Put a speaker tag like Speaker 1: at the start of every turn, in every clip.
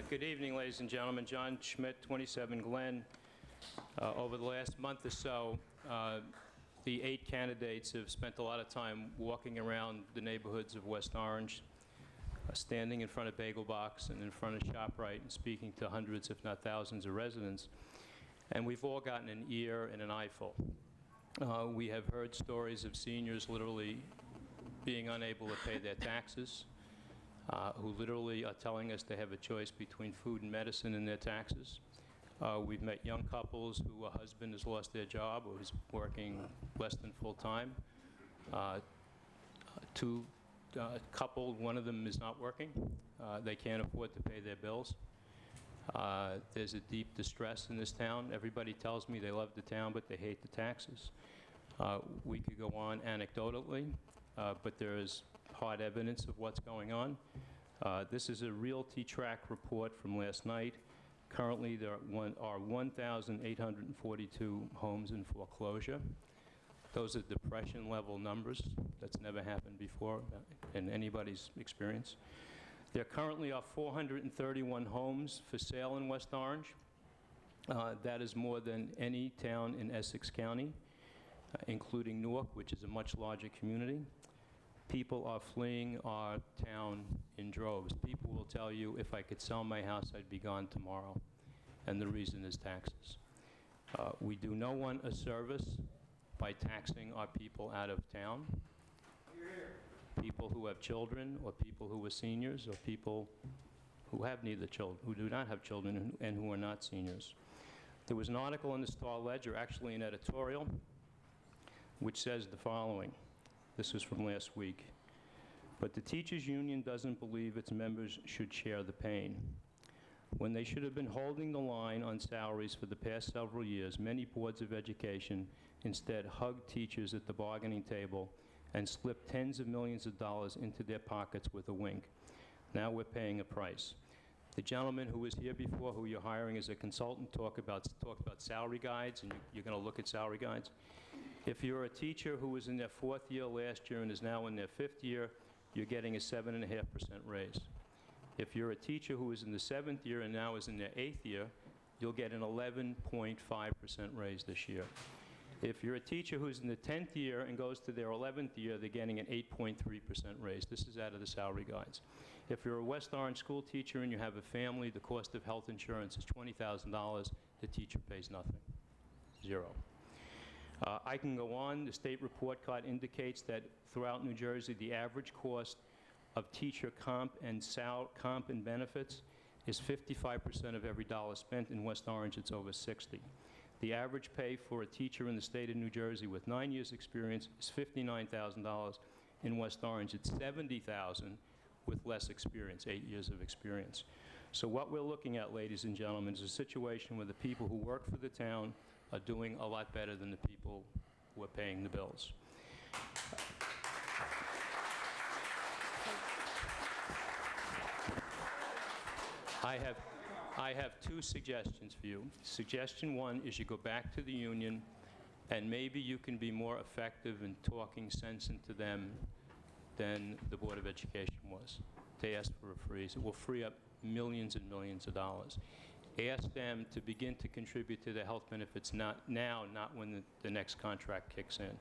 Speaker 1: Good evening, ladies and gentlemen. John Schmidt, 27 Glen. Over the last month or so, the 8 candidates have spent a lot of time walking around the neighborhoods of West Orange, standing in front of Bagel Box and in front of ShopRite and speaking to hundreds, if not thousands, of residents. And we've all gotten an ear and an eyeful. We have heard stories of seniors literally being unable to pay their taxes, who literally are telling us they have a choice between food and medicine in their taxes. We've met young couples who a husband has lost their job or is working less than full-time. Two couple, one of them is not working. They can't afford to pay their bills. There's a deep distress in this town. Everybody tells me they love the town, but they hate the taxes. We could go on anecdotally, but there is hard evidence of what's going on. This is a Realty Track report from last night. Currently, there are 1,842 homes in foreclosure. Those are depression-level numbers. That's never happened before in anybody's experience. There currently are 431 homes for sale in West Orange. That is more than any town in Essex County, including Newark, which is a much larger community. People are fleeing our town in droves. People will tell you, if I could sell my house, I'd be gone tomorrow. And the reason is taxes. We do no one a service by taxing our people out of town. People who have children, or people who are seniors, or people who have neither children, who do not have children, and who are not seniors. There was an article in the Star-Ledger, actually an editorial, which says the following. This was from last week. But the teachers' union doesn't believe its members should share the pain. When they should have been holding the line on salaries for the past several years, many boards of education instead hugged teachers at the bargaining table and slipped tens of millions of dollars into their pockets with a wink. Now we're paying a price. The gentleman who was here before, who you're hiring as a consultant, talked about salary guides, and you're going to look at salary guides. If you're a teacher who was in their 4th year last year and is now in their 5th year, you're getting a 7.5% raise. If you're a teacher who is in the 7th year and now is in their 8th year, you'll get an 11.5% raise this year. If you're a teacher who's in the 10th year and goes to their 11th year, they're getting an 8.3% raise. This is out of the salary guides. If you're a West Orange school teacher and you have a family, the cost of health insurance is $20,000. The teacher pays nothing, zero. I can go on. The state report card indicates that throughout New Jersey, the average cost of teacher comp and benefits is 55% of every dollar spent. In West Orange, it's over 60. The average pay for a teacher in the state of New Jersey with 9 years experience is $59,000. In West Orange, it's $70,000 with less experience, 8 years of experience. So what we're looking at, ladies and gentlemen, is a situation where the people who work for the town are doing a lot better than the people who are paying the bills. I have 2 suggestions for you. Suggestion 1 is you go back to the union, and maybe you can be more effective in talking sense into them than the Board of Education was. To ask for a freeze. It will free up millions and millions of dollars. Ask them to begin to contribute to the health benefits not now, not when the next contract kicks in.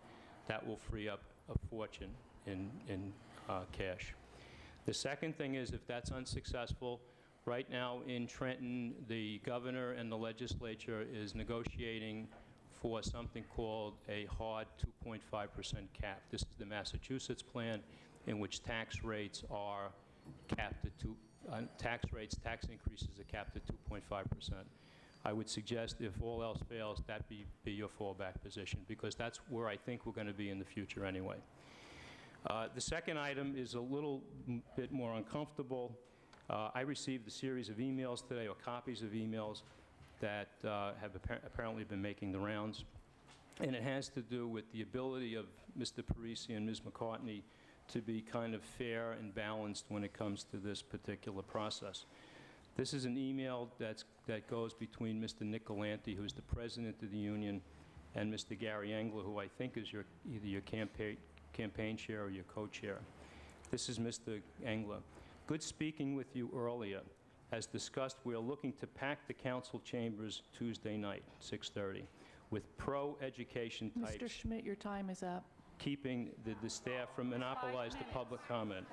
Speaker 1: That will free up a fortune in cash. The second thing is, if that's unsuccessful, right now in Trenton, the governor and the legislature is negotiating for something called a hard 2.5% cap. This is the Massachusetts plan, in which tax rates are capped at tax increases are capped at 2.5%. I would suggest, if all else fails, that be your fallback position, because that's where I think we're going to be in the future anyway. The second item is a little bit more uncomfortable. I received a series of emails today, or copies of emails, that have apparently been making the rounds. And it has to do with the ability of Mr. Parisi and Ms. McCartney to be kind of fair and balanced when it comes to this particular process. This is an email that goes between Mr. Nick Galanti, who's the president of the union, and Mr. Gary Engler, who I think is either your campaign chair or your co-chair. This is Mr. Engler. Good speaking with you earlier. As discussed, we are looking to pack the council chambers Tuesday night, 6:30, with pro-education
Speaker 2: Mr.
Speaker 1: types,
Speaker 2: Schmidt, your time is up.
Speaker 1: keeping the staff from monopolize the public comment.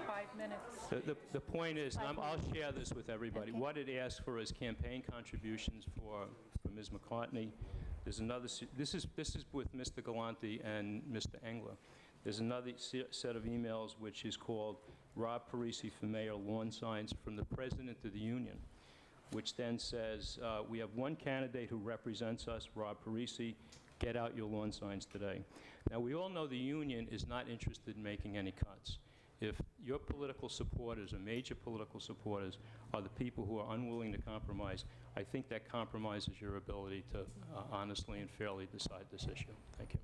Speaker 2: 5 minutes.
Speaker 1: The point is, and I'll share this with everybody,
Speaker 2: Okay.
Speaker 1: what it asks for is campaign contributions for Ms. McCartney. There's another, this is with Mr. Galante and Mr. Engler. There's another set of emails which is called Rob Parisi for Mayor Lawn Signs from the President of the Union, which then says, we have one candidate who represents us, Rob Parisi, get out your lawn signs today. Now, we all know the union is not interested in making any cuts. If your political supporters or major political supporters are the people who are unwilling to compromise, I think that compromises your ability to honestly and fairly decide this issue. Thank you.